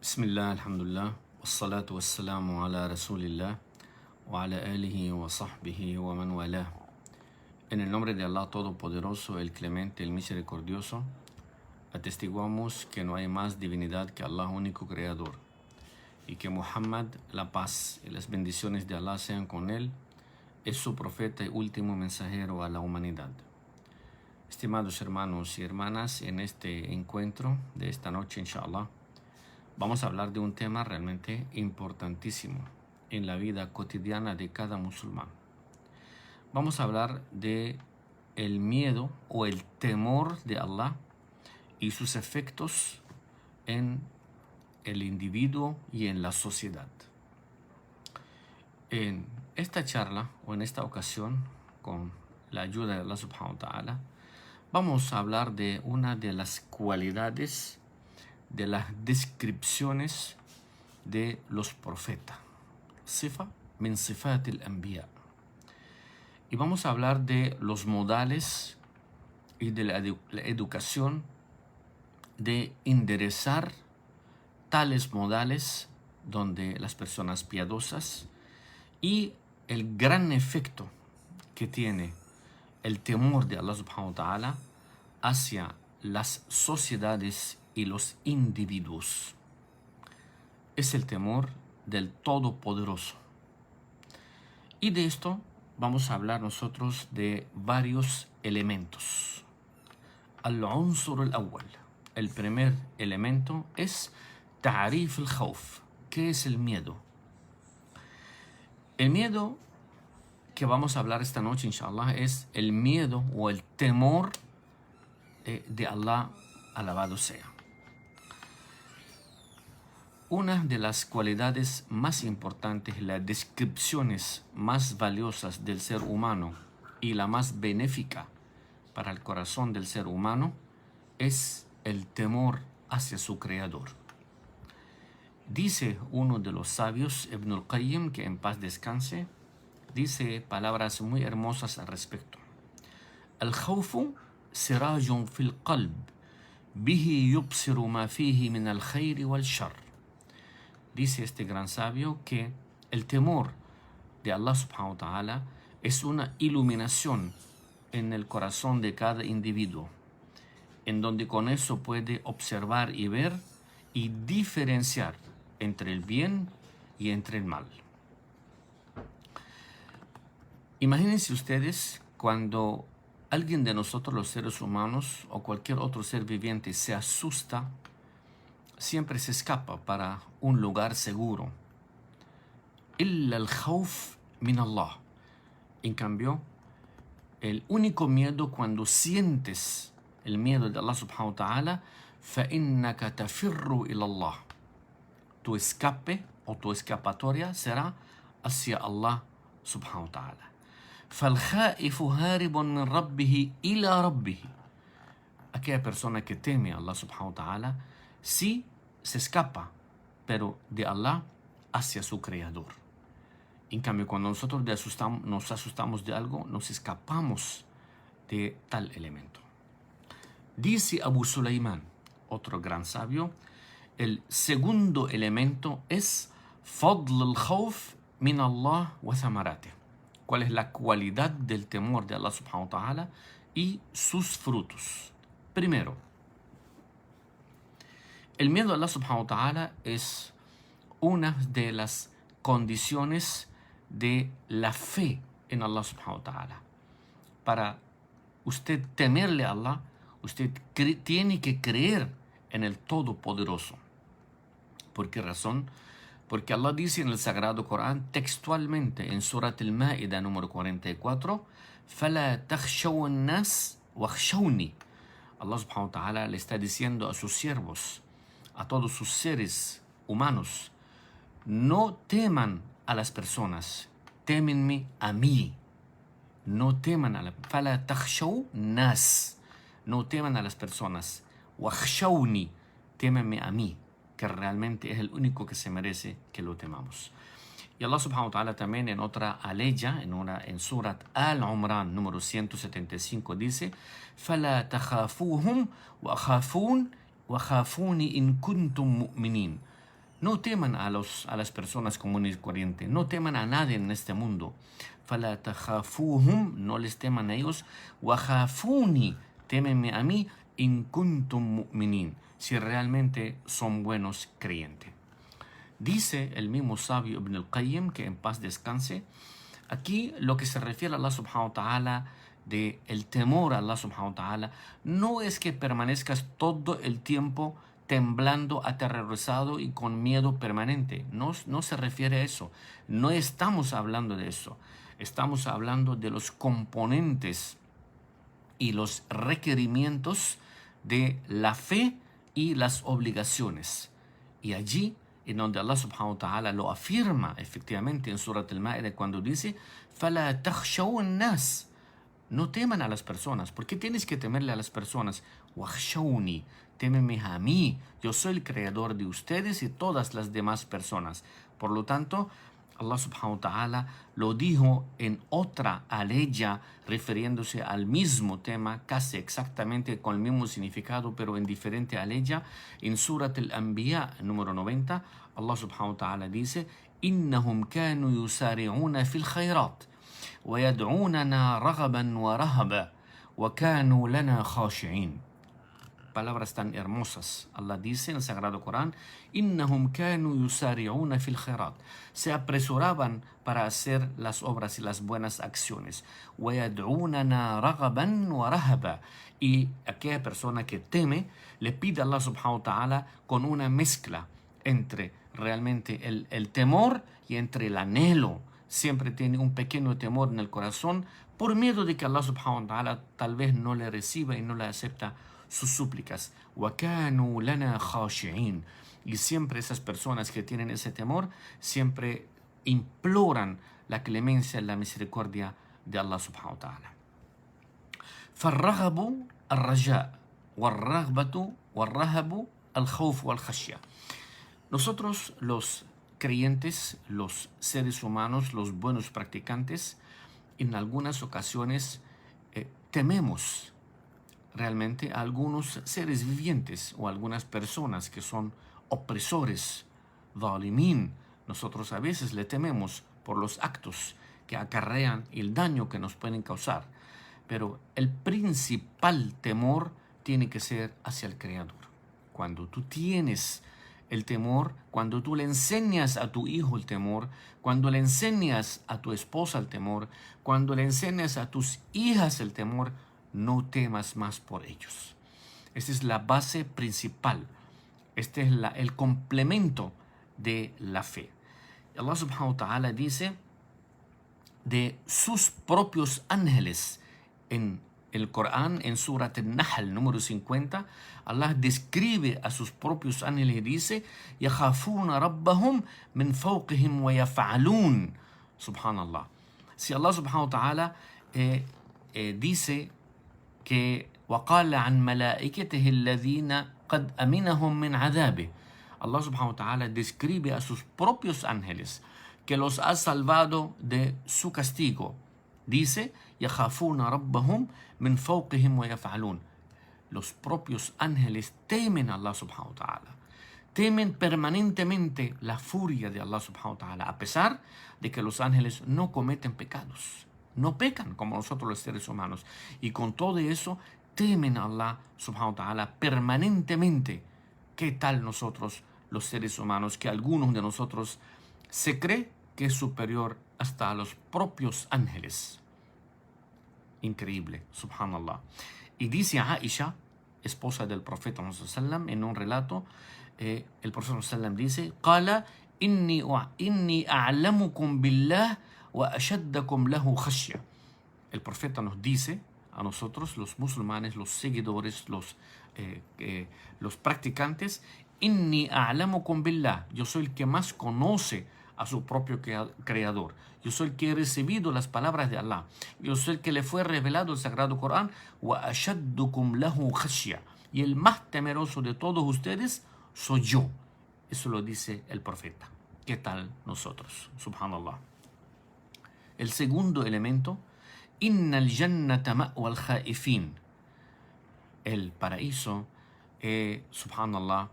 Bismillah, alhamdulillah, wassalatu wassalamu ala rasulillah, wa ala alihi wa sahbihi wa man walah. En el nombre de Allah Todopoderoso, el Clemente, el Misericordioso, atestiguamos que no hay más divinidad que Allah, único Creador, y que Muhammad, la paz y las bendiciones de Allah sean con él, es su profeta y último mensajero a la humanidad. Estimados hermanos y hermanas, en este encuentro de esta noche, inshallah, vamos a hablar de un tema realmente importantísimo en la vida cotidiana de cada musulmán. Vamos a hablar de el miedo o el temor de Allah y sus efectos en el individuo y en la sociedad. En esta charla o en esta ocasión, con la ayuda de Allah subhanahu wa ta'ala, vamos a hablar de una de las cualidades, de las descripciones de los profetas. Sifa min sifat al-anbiya. Y vamos a hablar de los modales y de la educación de enderezar tales modales donde las personas piadosas y el gran efecto que tiene el temor de Allah subhanahu wa ta'ala hacia las sociedades y los individuos. Es el temor del Todopoderoso. Y de esto vamos a hablar nosotros de varios elementos. Al-unsur al-awwal. El primer elemento es ta'rif al-khawf. ¿Qué es el miedo? El miedo que vamos a hablar esta noche, inshallah, es el miedo o el temor de Allah, alabado sea. Una de las cualidades más importantes, las descripciones más valiosas del ser humano y la más benéfica para el corazón del ser humano es el temor hacia su Creador. Dice uno de los sabios, Ibn al-Qayyim, que en paz descanse, dice palabras muy hermosas al respecto. Al-khawfu sirajun fil qalb, bihi yubsiru ma fihi min al-khayri wal-shar. Dice este gran sabio que el temor de Allah subhanahu wa ta'ala es una iluminación en el corazón de cada individuo, en donde con eso puede observar y ver y diferenciar entre el bien y entre el mal. Imagínense ustedes cuando alguien de nosotros, los seres humanos, o cualquier otro ser viviente se asusta, siempre se escapa para un lugar seguro. Illa al-khawf min Allah. En cambio, el único miedo cuando sientes el miedo de Allah subhanahu wa ta'ala, فَإِنَّكَ تَفِرُّ إِلَى اللَّهِ. Tu escape o tu escapatoria será hacia Allah subhanahu wa ta'ala. فَالْخَائِفُ هَارِبٌ مِّن رَبِّهِ إِلَى رَبِّهِ. Aquella persona que teme a Allah subhanahu wa ta'ala, sí se escapa, pero de Allah hacia su Creador. En cambio, cuando nosotros nos asustamos de algo, nos escapamos de tal elemento. Dice Abu Sulaymán, otro gran sabio, el segundo elemento es fadl al-khawf min Allah wa thamarate. ¿Cuál es la cualidad del temor de Allah subhanahu wa ta'ala y sus frutos? Primero, el miedo a Allah subhanahu wa ta'ala es una de las condiciones de la fe en Allah subhanahu wa ta'ala. Para usted temerle a Allah, usted tiene que creer en el Todopoderoso. ¿Por qué razón? Porque Allah dice en el Sagrado Corán textualmente en Surat al-Ma'ida número 44, فَلَا تَخْشَوُ النَّاسِ وَخْشَوْنِي. Allah subhanahu wa ta'ala le está diciendo a sus siervos, a todos sus seres humanos, no teman a las personas, témenme a mí. No teman a la فَلَا تَخْشَوْ النَّاسِ. No teman a las personas. وَخْشَوْنِي. Témenme a mí, que realmente es el único que se merece que lo temamos. Y Allah subhanahu wa ta'ala también en otra aleya, en Surat Al-Umran número 175 dice فَلَا تَخَافُوهُمْ وَخَافُونِ إِن كُنْتُم مُؤْمِنِينَ. No teman a las personas comunes y corrientes, no teman a nadie en este mundo. فَلَا تَخَافُوهُمْ, no les teman a ellos. وَخَافُونِي, témenme a mí, إِن كُنتُم مُؤْمِنِينَ, si realmente son buenos creyentes. Dice el mismo sabio Ibn al-Qayyim, que en paz descanse, aquí lo que se refiere a Allah subhanahu wa ta'ala de el temor a Allah subhanahu wa ta'ala no es que permanezcas todo el tiempo temblando, aterrorizado y con miedo permanente. No se refiere a eso. No estamos hablando de eso. Estamos hablando de los componentes y los requerimientos de la fe y las obligaciones. Y allí, en donde Allah subhanahu wa ta'ala lo afirma efectivamente en Surat al-Ma'idah cuando dice فَلَا تَخْشَوْا النَّاسِ, no teman a las personas. ¿Por qué tienes que temerle a las personas? وَخْشَوْنِي, témeme a mí, yo soy el creador de ustedes y todas las demás personas. Por lo tanto, Allah subhanahu wa ta'ala lo dijo en otra aleya refiriéndose al mismo tema, casi exactamente con el mismo significado, pero en diferente aleya. En Surat al-Anbiya número 90, Allah subhanahu wa ta'ala dice إِنَّهُمْ كَانُوا يُسَارِعُونَ فِي الْخَيْرَاتِ وَيَدْعُونَنَا رَغَبًا وَرَهَبًا وَكَانُوا لَنَا خَاشِعِينَ. Palabras tan hermosas. Allah dice en el Sagrado Corán, إِنَّهُمْ كَانُوا يُسَارِعُونَ فِي الْخَيْرَاتِ, se apresuraban para hacer las obras y las buenas acciones. وَيَدْعُونَنَا رَغَبًا وَرَهَبًا, y aquella persona que teme le pide a Allah subhanahu wa ta'ala con una mezcla entre realmente el temor y entre el anhelo. Siempre tiene un pequeño temor en el corazón por miedo de que Allah subhanahu wa ta'ala tal vez no le reciba y no le acepta sus súplicas. وَكَانُوا لَنَا خَاشِعِينَ, y siempre esas personas que tienen ese temor siempre imploran la clemencia y la misericordia de Allah subhanahu wa ta'ala. فَالرَّغَبُ الرَّجَاءُ وَالرَّغْبَةُ وَالرَّهَبُ الْخَوْفُ وَالْخَشْيَةُ. Nosotros los creyentes, los seres humanos, los buenos practicantes, en algunas ocasiones tememos realmente a algunos seres vivientes o algunas personas que son opresores, zalimín. Nosotros a veces le tememos por los actos que acarrean y el daño que nos pueden causar. Pero el principal temor tiene que ser hacia el Creador. Cuando tú tienes el temor, cuando tú le enseñas a tu hijo el temor, cuando le enseñas a tu esposa el temor, cuando le enseñas a tus hijas el temor, no temas más por ellos. Esta es la base principal. Este es el complemento de la fe. Allah subhanahu wa ta'ala dice de sus propios ángeles en el Corán, en Surat al-Nahl número 50. Allah describe a sus propios ángeles y dice يَخَافُونَ رَبَّهُمْ مِنْ فَوْقِهِمْ وَيَفْعَلُونَ. Subhanallah. Si Allah subhanahu wa ta'ala dice que وَقَالَ عَنْ مَلَائِكَتِهِ الَّذِينَ قَدْ أَمِنَهُمْ مِنْ عَذَابِهِ, Allah subhanahu wa ta'ala describe a sus propios ángeles que los ha salvado de su castigo. Dice يَخَافُونَ رَبَّهُمْ مِنْ فَوْقِهِمْ وَيَفْعَلُونَ. Los propios ángeles temen a Allah subhanahu wa ta'ala. Temen permanentemente la furia de Allah subhanahu wa ta'ala, a pesar de que los ángeles no cometen pecados. No pecan como nosotros los seres humanos. Y con todo eso, temen a Allah subhanahu wa ta'ala permanentemente. ¿Qué tal nosotros los seres humanos, que algunos de nosotros se cree que es superior hasta a los propios ángeles? Increíble, subhanallah. Y dice Aisha, esposa del profeta sallam, en un relato, el profeta sallam dice قال إني أعلمكم بالله وأشدكم له خشية. El profeta nos dice a nosotros, los musulmanes, los seguidores, los practicantes, إني أعلمكم بالله, yo soy el que más conoce a su propio creador. Yo soy el que he recibido las palabras de Allah. Yo soy el que le fue revelado el Sagrado Corán. وَأَشَدُّكُمْ لَهُ خَشْيَةً, y el más temeroso de todos ustedes soy yo. Eso lo dice el profeta. ¿Qué tal nosotros? Subhanallah. El segundo elemento, إِنَّ الْجَنَّةَ مَأْوَى الْخَائِفِينَ. El paraíso, subhanallah,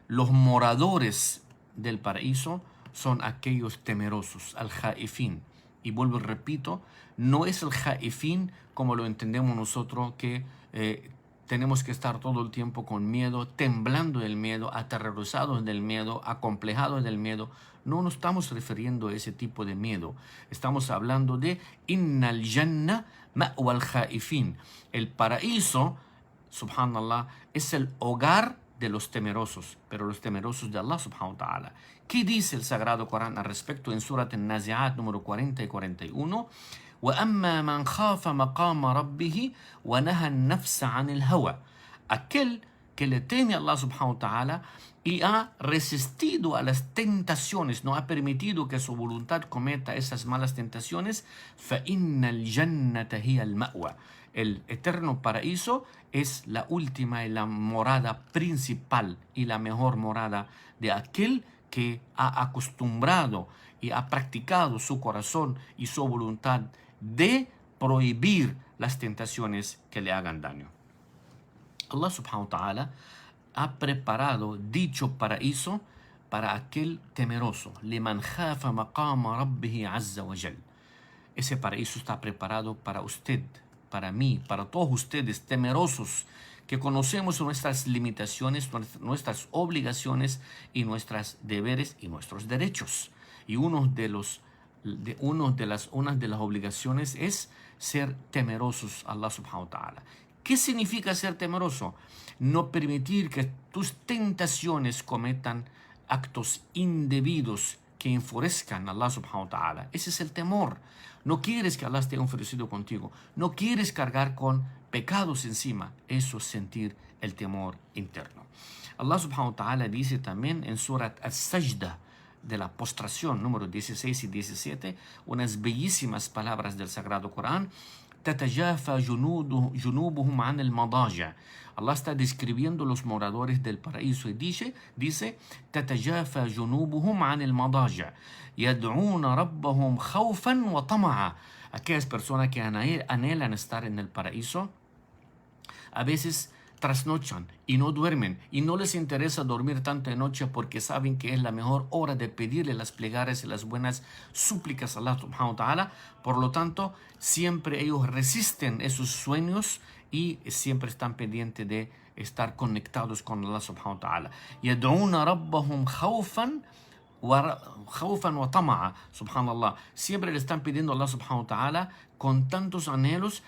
los moradores del paraíso son aquellos temerosos, al-Jaifin. Y vuelvo y repito, no es el Jaifin como lo entendemos nosotros, que tenemos que estar todo el tiempo con miedo, temblando del miedo, aterrorizados del miedo, acomplejados del miedo. No nos estamos refiriendo a ese tipo de miedo. Estamos hablando de Innal Jannah ma'wa al-Jaifin. El paraíso, subhanallah, es el hogar de los temerosos, pero los temerosos de Allah subhanahu wa ta'ala. ¿Qué dice el Sagrado Corán al respecto en Surat An-Nazi'at número 40 y 41? وَأَمَّا مَنْ خَافَ مَقَامَ رَبِّهِ وَنَهَى النَّفْسَ عَنِ الْهَوَى. Aquel que le teme a Allah subhanahu wa ta'ala y ha resistido a las tentaciones, no ha permitido que su voluntad cometa esas malas tentaciones, فَإِنَّ الْجَنَّةَ هِيَ الْمَأْوَى. El eterno paraíso es la última y la morada principal y la mejor morada de aquel que ha acostumbrado y ha practicado su corazón y su voluntad de prohibir las tentaciones que le hagan daño. Allah subhanahu wa ta'ala ha preparado dicho paraíso para aquel temeroso. Liman khafa maqama rabbih azza wa jal. Ese paraíso está preparado para usted, para mí, para todos ustedes temerosos, que conocemos nuestras limitaciones, nuestras obligaciones y nuestros deberes y nuestros derechos. Y una de las obligaciones es ser temerosos a Allah subhanahu wa ta'ala. ¿Qué significa ser temeroso? No permitir que tus tentaciones cometan actos indebidos que enfurezcan a Allah subhanahu wa ta'ala. Ese es el temor. No quieres que Allah esté enfurecido contigo. No quieres cargar con pecados encima. Eso es sentir el temor interno. Allah subhanahu wa ta'ala dice también en Surat As-Sajda, de la postración, número 16 y 17, unas bellísimas palabras del Sagrado Corán. تتجافى جنوبهم عن المضاجع. Allah está describiendo los moradores del paraíso y dice تتجافى جنوبهم عن المضاجع يدعون ربهم خوفا وطمعا. Aquellas personas que anhelan estar en el paraíso a veces trasnochan y no duermen, y no les interesa dormir tanto de noche porque saben que es la mejor hora de pedirle las plegarias y las buenas súplicas a Allah subhanahu wa ta'ala. Por lo tanto, siempre ellos resisten esos sueños y siempre están pendientes de estar conectados con Allah subhanahu wa ta'ala. يَدْعُونَ رَبَّهُمْ خَوْفًا wa tama'a. Subhanallah, siempre le están pidiendo a Allah subhanahu wa ta'ala con tantos anhelos,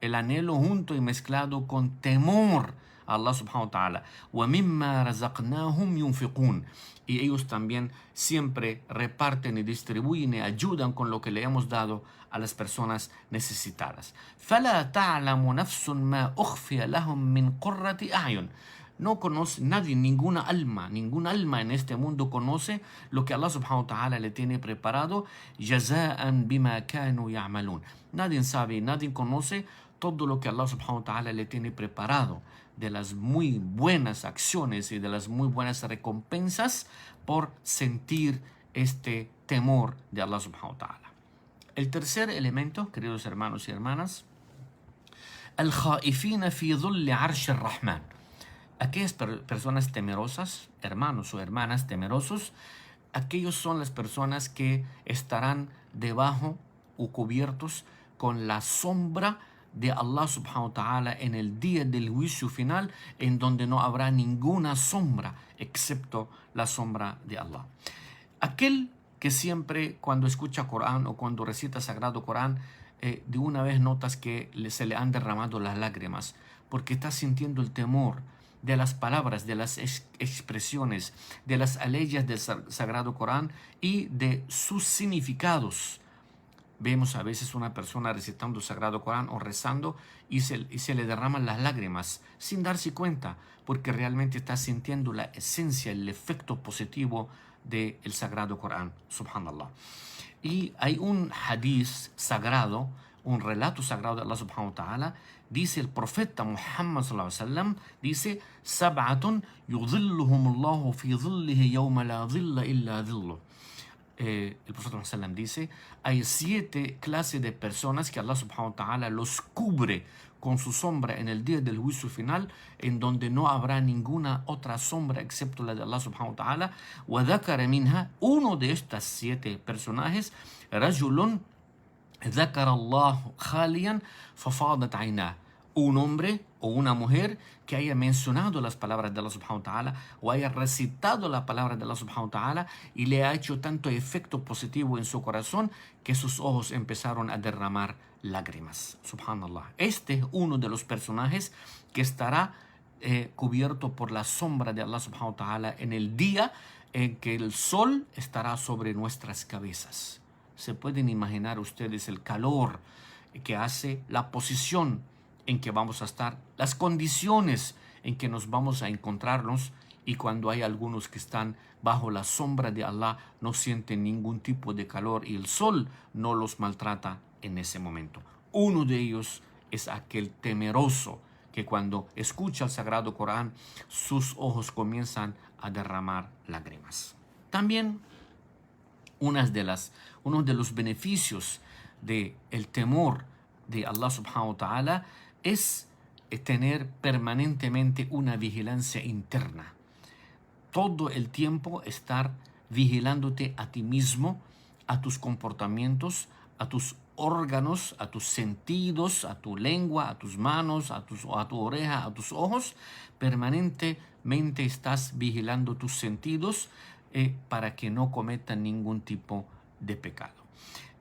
el anhelo junto y mezclado con temor a Allah subhanahu wa ta'ala. وَمِمَّا رَزَقْنَاهُمْ يُنْفِقُونَ. Y ellos también siempre reparten y distribuyen y ayudan con lo que le hemos dado a las personas necesitadas. فَلَا تَعْلَمُ نَفْسٌ مَا أُخْفِيَ لَهُمْ مِنْ قُرَّةِ أَعْيُنٍ. No conoce nadie, ningún alma en este mundo conoce lo que Allah subhanahu wa ta'ala le tiene preparado. جَزَاءً بِمَا كَانُوا يَعْمَلُونَ. Nadie sabe, nadie conoce todo lo que Allah subhanahu wa ta'ala le tiene preparado de las muy buenas acciones y de las muy buenas recompensas por sentir este temor de Allah subhanahu wa ta'ala. El tercer elemento, queridos hermanos y hermanas, al-khaifina fi dhulli arsh ar-Rahman. Aquellas personas temerosas, hermanos o hermanas temerosos, aquellos son las personas que estarán debajo o cubiertos con la sombra de Allah subhanahu wa ta'ala en el día del juicio final, en donde no habrá ninguna sombra excepto la sombra de Allah. Aquel que siempre cuando escucha Corán o cuando recita Sagrado Corán, de una vez notas que se le han derramado las lágrimas, porque está sintiendo el temor de las palabras, de las expresiones, de las aleyas del Sagrado Corán y de sus significados. Vemos a veces una persona recitando el Sagrado Corán o rezando y se le derraman las lágrimas sin darse cuenta, porque realmente está sintiendo la esencia, el efecto positivo del Sagrado Corán, subhanallah. Y hay un hadith sagrado, un relato sagrado de Allah subhanahu wa ta'ala. Dice el profeta Muhammad sallallahu alaihi wasallam, dice: "Sab'atun yudhilluhumullahu fi dhillihi yawma la dhilla illa dhilluh". El profeta Muhammad sallallahu alaihi wasallam dice: hay 7 clases de personas que Allah subhanahu wa ta'ala los cubre con su sombra en el día del juicio final, en donde no habrá ninguna otra sombra excepto la de Allah subhanahu wa ta'ala. وَذَكَرَ مِنْهَا, uno de estas 7 personajes, رَجُلٌ ذَكَرَ اللَّهُ خَالِيًا فَفَاضَتْ عَيْنَاهُ, un hombre o una mujer que haya mencionado las palabras de Allah subhanahu wa ta'ala o haya recitado la palabra de Allah subhanahu wa ta'ala y le ha hecho tanto efecto positivo en su corazón que sus ojos empezaron a derramar lágrimas. Subhanallah. Este es uno de los personajes que estará cubierto por la sombra de Allah subhanahu wa ta'ala en el día en que el sol estará sobre nuestras cabezas. Se pueden imaginar ustedes el calor que hace, la posición en que vamos a estar, las condiciones en que nos vamos a encontrarnos, y cuando hay algunos que están bajo la sombra de Allah no sienten ningún tipo de calor y el sol no los maltrata en ese momento. Uno de ellos es aquel temeroso que cuando escucha el Sagrado Corán sus ojos comienzan a derramar lágrimas. También uno de los beneficios del temor de Allah subhanahu wa ta'ala es tener permanentemente una vigilancia interna. Todo el tiempo estar vigilándote a ti mismo, a tus comportamientos, a tus órganos, a tus sentidos, a tu lengua, a tus manos, a tu oreja, a tus ojos. Permanentemente estás vigilando tus sentidos para que no cometan ningún tipo de pecado.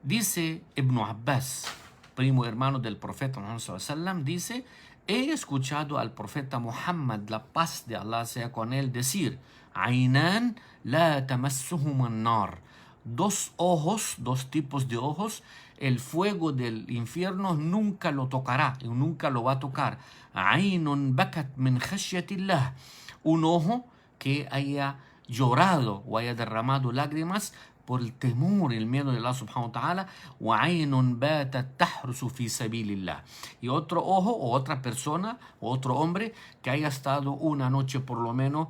Dice Ibn Abbas, primo hermano del profeta Muhammad sallallahu alaihi wasallam, dice: he escuchado al profeta Muhammad, la paz de Allah sea con él, decir: Ainan la tamassuhum an-nar. 2 ojos, 2 tipos de ojos, el fuego del infierno nunca lo tocará, nunca lo va a tocar. Ainun bakat min khashyatillah. Un ojo que haya llorado o haya derramado lágrimas por el temor y el miedo de Allah subhanahu wa ta'ala. وَعَيْنٌ بَاتَتْ تَحْرُسُ فِي سَبِيلِ اللَّهِ. Y otro ojo o otra persona o otro hombre que haya estado una noche por lo menos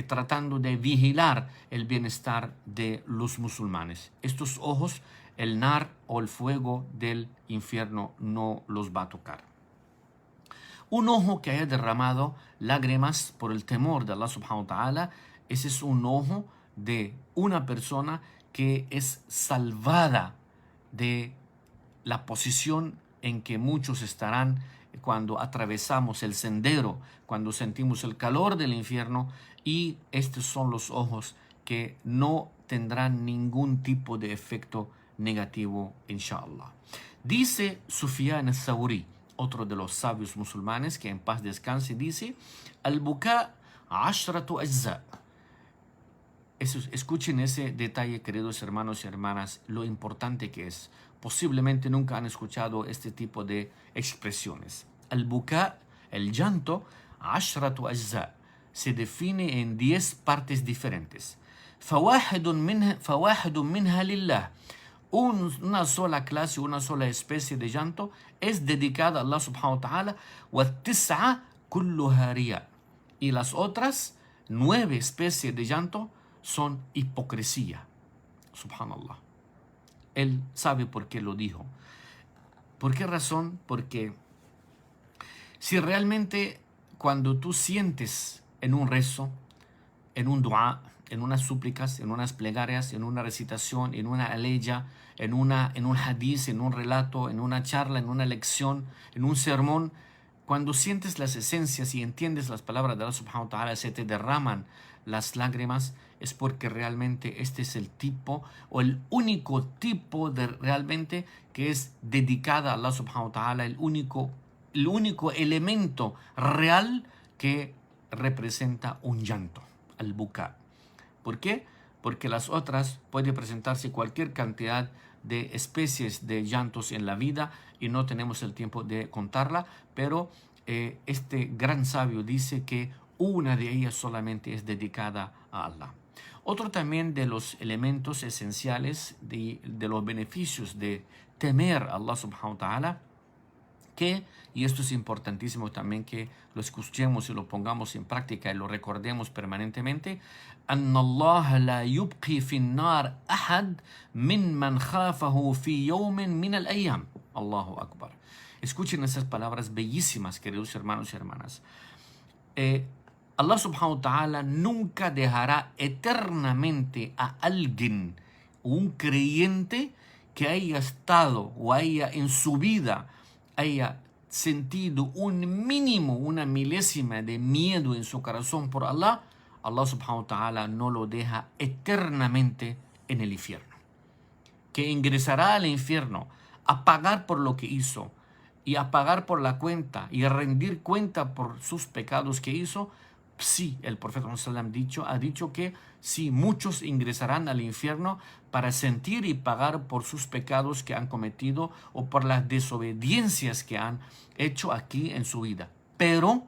tratando de vigilar el bienestar de los musulmanes. Estos ojos, el nar o el fuego del infierno no los va a tocar. Un ojo que haya derramado lágrimas por el temor de Allah subhanahu wa ta'ala, ese es un ojo de una persona que es salvada de la posición en que muchos estarán cuando atravesamos el sendero, cuando sentimos el calor del infierno, y estos son los ojos que no tendrán ningún tipo de efecto negativo, inshallah. Dice Sufyan al-Thawri, otro de los sabios musulmanes, que en paz descanse, dice: al-buka 'ashratu ajza. Escuchen ese detalle, queridos hermanos y hermanas, lo importante que es. Posiblemente nunca han escuchado este tipo de expresiones. Al-buka, el llanto, 'ashratu ajza, se define en 10 partes diferentes. فواحد منها لله. Una sola clase, una sola especie de llanto es dedicada a Allah subhanahu wa ta'ala. وَالتِّسْعَ كُلُّهَا رِيَاء. Y las otras 9 especies de llanto son hipocresía. Subhanallah. Él sabe por qué lo dijo. ¿Por qué razón? Porque si realmente cuando tú sientes en un rezo, en un dua, en unas súplicas, en unas plegarias, en una recitación, en una aleya, en un hadith, en un relato, en una charla, en una lección, en un sermón, cuando sientes las esencias y entiendes las palabras de Allah subhanahu wa ta'ala, se te derraman las lágrimas, es porque realmente este es el tipo o el único tipo de realmente que es dedicada a Allah subhanahu wa ta'ala, el único elemento real que representa un llanto, al-buka. ¿Por qué? Porque las otras puede presentarse cualquier cantidad de especies de llantos en la vida y no tenemos el tiempo de contarla, pero este gran sabio dice que una de ellas solamente es dedicada a Allah. Otro también de los elementos esenciales de los beneficios de temer a Allah subhanahu wa ta'ala, y esto es importantísimo también que lo escuchemos y lo pongamos en práctica y lo recordemos permanentemente: أن الله لا يبقي في النار أحد من من خافه في يوم من الأيام. الله أكبر. Escuchen esas palabras bellísimas, queridos hermanos y hermanas. Allah subhanahu wa ta'ala nunca dejará eternamente a alguien, un creyente que haya estado o haya en su vida, haya sentido un mínimo, una milésima de miedo en su corazón por Allah. Allah subhanahu wa ta'ala no lo deja eternamente en el infierno. Que ingresará al infierno a pagar por lo que hizo y a pagar por la cuenta y a rendir cuenta por sus pecados que hizo. Sí, el profeta ha dicho que sí, muchos ingresarán al infierno para sentir y pagar por sus pecados que han cometido o por las desobediencias que han hecho aquí en su vida. Pero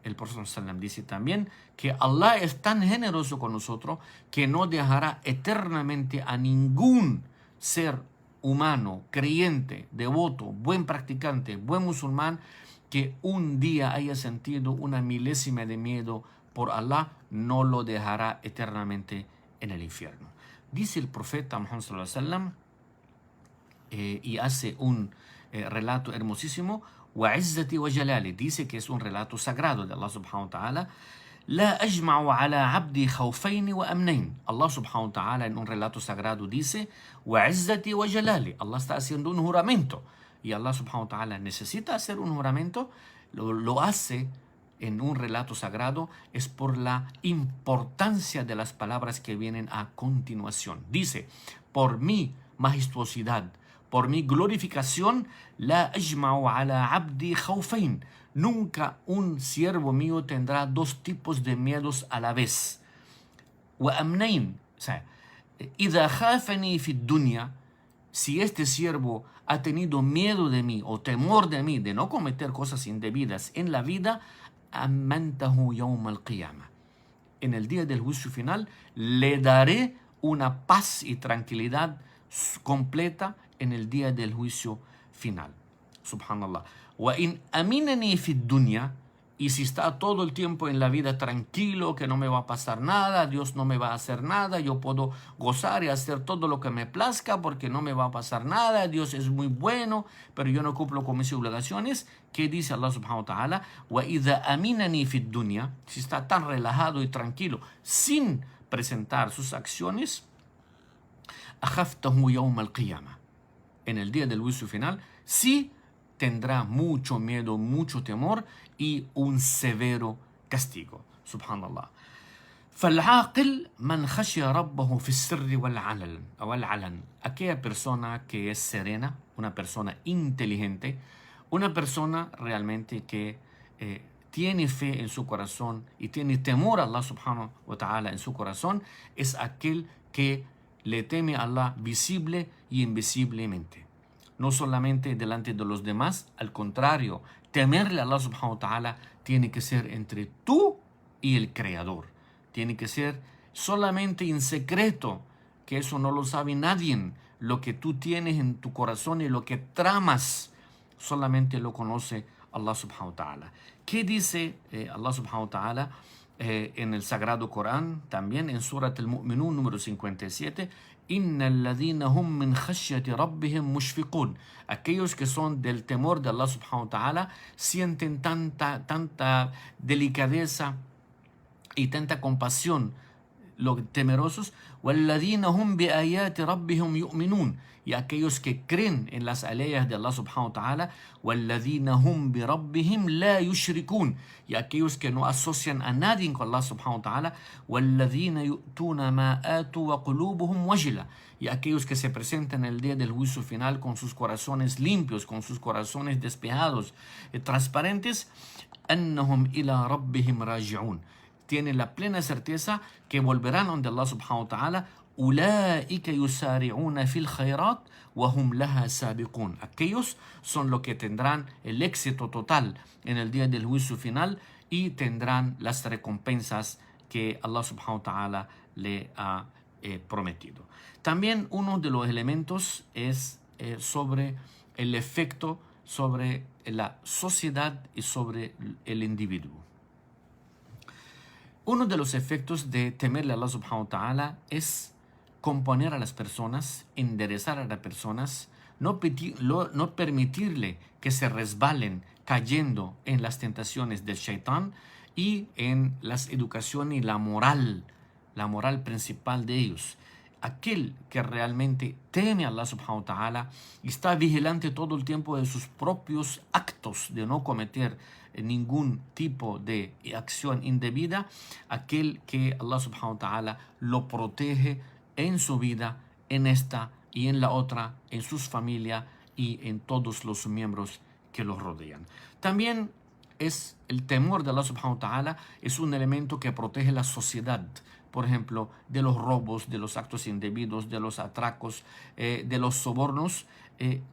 el profeta dice también que Allah es tan generoso con nosotros que no dejará eternamente a ningún ser humano, creyente, devoto, buen practicante, buen musulmán, que un día haya sentido una milésima de miedo por Allah, no lo dejará eternamente en el infierno. Dice el profeta Muhammad sallallahu alaihi wasallam, y hace un relato hermosísimo, وَعِزَّتِي وَجَلَالِ, dice que es un relato sagrado de Allah subhanahu wa ta'ala. لا أجمع على عبدي خوفين وأمنين. Allah subhanahu wa ta'ala en un relato sagrado dice, وَعِزَّتِي وَجَلَالِ. Allah está haciendo un juramento. Y Allah subhanahu wa ta'ala necesita hacer un juramento, lo hace en un relato sagrado, es por la importancia de las palabras que vienen a continuación. Dice, por mi majestuosidad, por mi glorificación, la ajma'u ala abdi khawfain. Nunca un siervo mío tendrá dos tipos de miedos a la vez. Wa amnain. O sea, idha khafani fi dunya, si este siervo ha tenido miedo de mí o temor de mí, de no cometer cosas indebidas en la vida, amantahu yawm al-qiyamah. En el día del juicio final le daré una paz y tranquilidad completa en el día del juicio final. Subhanallah. Wa in aminani fi dunya, y si está todo el tiempo en la vida tranquilo, que no me va a pasar nada, Dios no me va a hacer nada, yo puedo gozar y hacer todo lo que me plazca porque no me va a pasar nada, Dios es muy bueno, pero yo no cumplo con mis obligaciones. ¿Qué dice Allah subhanahu wa ta'ala? Wa idha aminani fi dunya, si está tan relajado y tranquilo sin presentar sus acciones, akhaftahu yawm al-qiyamah. En el día del juicio final, sí tendrá mucho miedo, mucho temor y un severo castigo. Subhanallah. فالعاقل من خشي ربه في السر والعلن. Aquella persona que es serena, una persona inteligente, una persona realmente que tiene fe en su corazón y tiene temor a Allah subhanahu wa ta'ala en su corazón, es aquel que le teme a Allah visible y invisiblemente. No solamente delante de los demás, al contrario, temerle a Allah subhanahu wa ta'ala tiene que ser entre tú y el Creador. Tiene que ser solamente en secreto, que eso no lo sabe nadie. Lo que tú tienes en tu corazón y lo que tramas, solamente lo conoce Allah subhanahu wa ta'ala. ¿Qué dice Allah subhanahu wa ta'ala en el Sagrado Corán? También en Surat al-Mu'minun número 57. Inna alladhina hum min khashyati rabbihim mushfiqun. Aquellos que son del temor de Allah subhanahu wa ta'ala sienten tanta delicadeza y tanta compasión, los temerosos. Walladhina hum bi ayati rabbihim yu'minun. Y aquellos que creen en las aleyas de Allah subhanahu wa ta'ala, walladhina hum bi rabbihim la yushrikun. Y aquellos que no asocian a nadie con Allah subhanahu wa ta'ala, walladhina yu'tuna ma atu wa qulubuhum wajila. Y aquellos que se presentan el día del juicio final con sus corazones limpios, con sus corazones despejados, transparentes, annahum ila rabbihim raji'un. Tienen la plena certeza que volverán donde Allah subhanahu wa ta'ala. أولئك يسارعون في الخيرات وهم لها سابقون. Aquellos son los que tendrán el éxito total en el día del juicio final y tendrán las recompensas que Allah subhanahu wa ta'ala le ha prometido. También uno de los elementos es sobre el efecto sobre la sociedad y sobre el individuo. Uno de los efectos de temerle a Allah subhanahu wa ta'ala es componer a las personas, enderezar a las personas, no permitirle que se resbalen cayendo en las tentaciones del shaitán y en las educaciones y la moral principal de ellos. Aquel que realmente teme a Allah subhanahu wa ta'ala y está vigilante todo el tiempo de sus propios actos, de no cometer ningún tipo de acción indebida, aquel que Allah subhanahu wa ta'ala lo protege en su vida, en esta y en la otra, en sus familias y en todos los miembros que los rodean. También es el temor de Allah subhanahu wa ta'ala, es un elemento que protege la sociedad, por ejemplo, de los robos, de los actos indebidos, de los atracos, de los sobornos.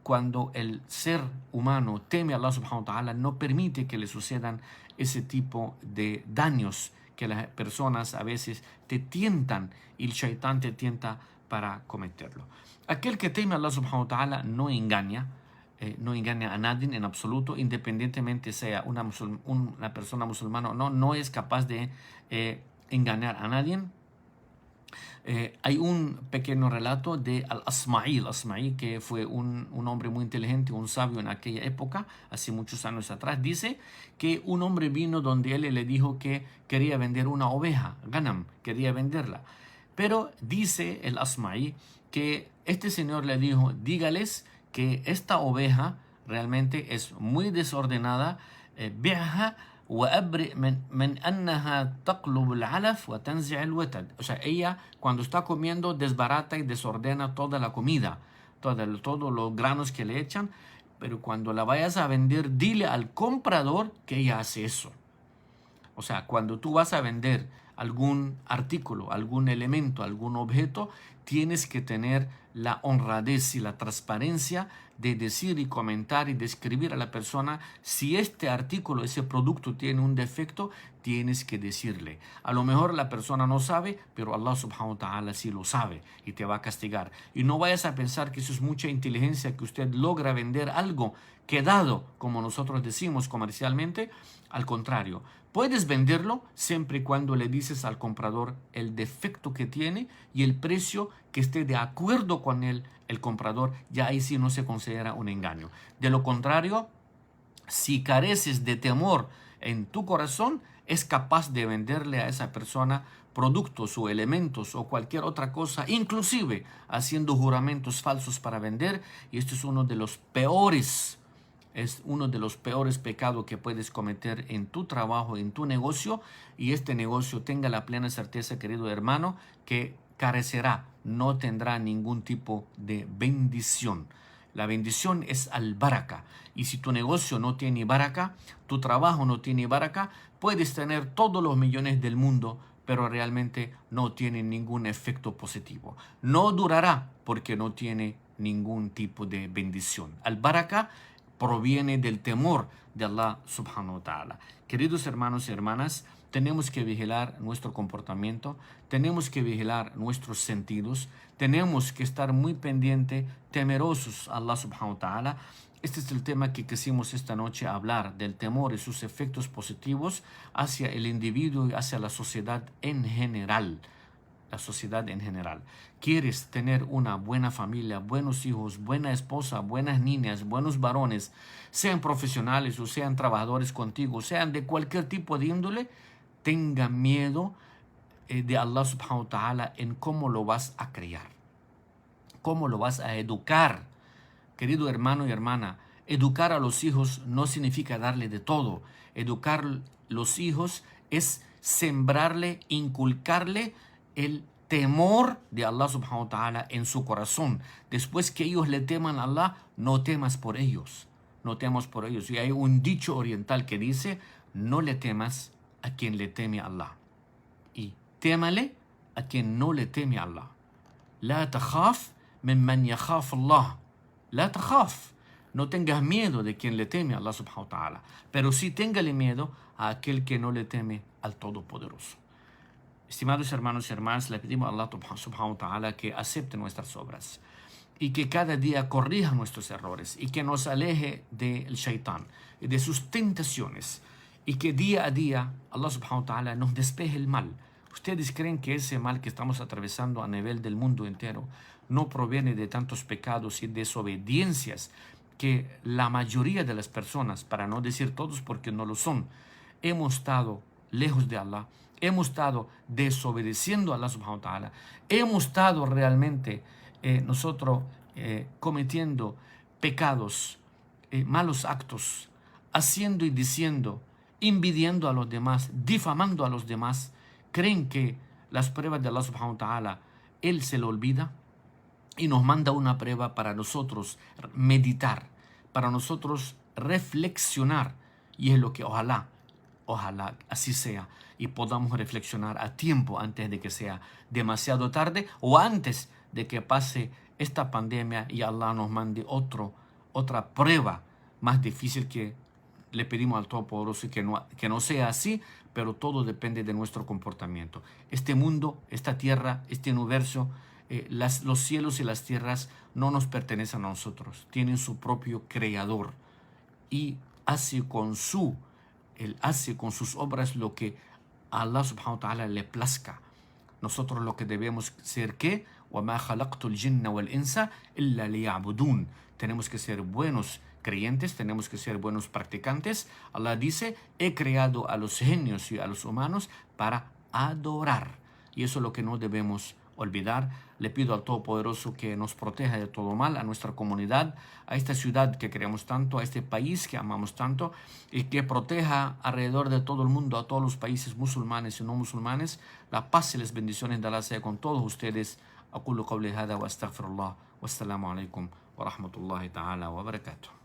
Cuando el ser humano teme a Allah subhanahu wa ta'ala, no permite que le sucedan ese tipo de daños que las personas a veces te tientan y el shaitán te tienta para cometerlo. Aquel que teme a Allah subhanahu wa ta'ala no engaña a nadie en absoluto, independientemente sea una persona musulmana o no, no es capaz de engañar a nadie. Hay un pequeño relato de Al-Asma'i, que fue un hombre muy inteligente, un sabio en aquella época, hace muchos años atrás. Dice que un hombre vino donde él le dijo que quería vender una oveja, ganam, quería venderla. Pero dice el Asma'i que este señor le dijo, dígales que esta oveja realmente es muy desordenada, bi'ha وأبرئ من أنها تقلب العلف وتنزع الوتد. O sea, ella cuando está comiendo desbarata y desordena toda la comida, todos los granos que le echan, pero cuando la vayas a vender, dile al comprador que ella hace eso. O sea, cuando tú vas a vender algún artículo, algún elemento, algún objeto, tienes que tener la honradez y la transparencia de decir y comentar y describir a la persona si este artículo, ese producto tiene un defecto, tienes que decirle. A lo mejor la persona no sabe, pero Allah subhanahu wa ta'ala sí lo sabe y te va a castigar. Y no vayas a pensar que eso es mucha inteligencia, que usted logra vender algo quedado, como nosotros decimos comercialmente. Al contrario, puedes venderlo siempre y cuando le dices al comprador el defecto que tiene y el precio que esté de acuerdo con él, el comprador. Ya ahí sí no se considera un engaño. De lo contrario, si careces de temor en tu corazón, es capaz de venderle a esa persona productos o elementos o cualquier otra cosa, inclusive haciendo juramentos falsos para vender. Y esto es uno de los peores pecados que puedes cometer en tu trabajo, en tu negocio. Y este negocio, tenga la plena certeza, querido hermano, que carecerá, no tendrá ningún tipo de bendición. La bendición es al-baraka. Y si tu negocio no tiene baraka, tu trabajo no tiene baraka, puedes tener todos los millones del mundo, pero realmente no tiene ningún efecto positivo. No durará porque no tiene ningún tipo de bendición. Al-baraka proviene del temor de Allah subhanahu wa ta'ala. Queridos hermanos y hermanas, tenemos que vigilar nuestro comportamiento, tenemos que vigilar nuestros sentidos, tenemos que estar muy pendientes, temerosos a Allah subhanahu wa ta'ala. Este es el tema que quisimos esta noche hablar, del temor y sus efectos positivos hacia el individuo y hacia la sociedad en general. La sociedad en general. ¿Quieres tener una buena familia, buenos hijos, buena esposa, buenas niñas, buenos varones, sean profesionales o sean trabajadores contigo, sean de cualquier tipo de índole? Tenga miedo de Allah subhanahu wa ta'ala en cómo lo vas a criar, cómo lo vas a educar. Querido hermano y hermana, educar a los hijos no significa darle de todo. Educar a los hijos es sembrarle, inculcarle el temor de Allah subhanahu wa ta'ala en su corazón. Después que ellos le teman a Allah, no temas por ellos. No temas por ellos. Y hay un dicho oriental que dice, no le temas a quien le teme a Allah. Y témale a quien no le teme a Allah. La takhaf mimman yakhaf Allah. La takhaf. No tengas miedo de quien le teme a Allah subhanahu wa ta'ala. Pero sí téngale miedo a aquel que no le teme al Todopoderoso. Estimados hermanos y hermanas, le pedimos a Allah subhanahu wa ta'ala que acepte nuestras obras y que cada día corrija nuestros errores y que nos aleje del shaitán y de sus tentaciones y que día a día Allah subhanahu wa ta'ala nos despeje el mal. ¿Ustedes creen que ese mal que estamos atravesando a nivel del mundo entero no proviene de tantos pecados y desobediencias que la mayoría de las personas, para no decir todos porque no lo son, hemos estado lejos de Allah, hemos estado desobedeciendo a Allah subhanahu wa ta'ala, hemos estado realmente nosotros cometiendo pecados, malos actos, haciendo y diciendo, envidiando a los demás, difamando a los demás. Creen que las pruebas de Allah subhanahu wa ta'ala Él se lo olvida y nos manda una prueba para nosotros meditar, para nosotros reflexionar, y es lo que ojalá así sea y podamos reflexionar a tiempo antes de que sea demasiado tarde o antes de que pase esta pandemia y Allah nos mande otra prueba más difícil. Que le pedimos al Todopoderoso que no sea así, pero todo depende de nuestro comportamiento. Este mundo, esta tierra, este universo, los cielos y las tierras no nos pertenecen a nosotros, tienen su propio creador y Él hace con sus obras lo que a Allah subhanahu wa ta'ala le plazca. Nosotros lo que debemos ser que وَمَا خَلَقْتُ الْجِنَّ وَالْإِنسَ إِلَّا لِيَعْبُدُونَ. Tenemos que ser buenos creyentes, tenemos que ser buenos practicantes. Allah dice, he creado a los genios y a los humanos para adorar. Y eso es lo que no debemos olvidar. Le pido al Todopoderoso que nos proteja de todo mal, a nuestra comunidad, a esta ciudad que queremos tanto, a este país que amamos tanto, y que proteja alrededor de todo el mundo, a todos los países musulmanes y no musulmanes. La paz y las bendiciones de Allah sea con todos ustedes. أقول قولي هذا وأستغفر الله والسلام عليكم ورحمة الله تعالى وبركاته.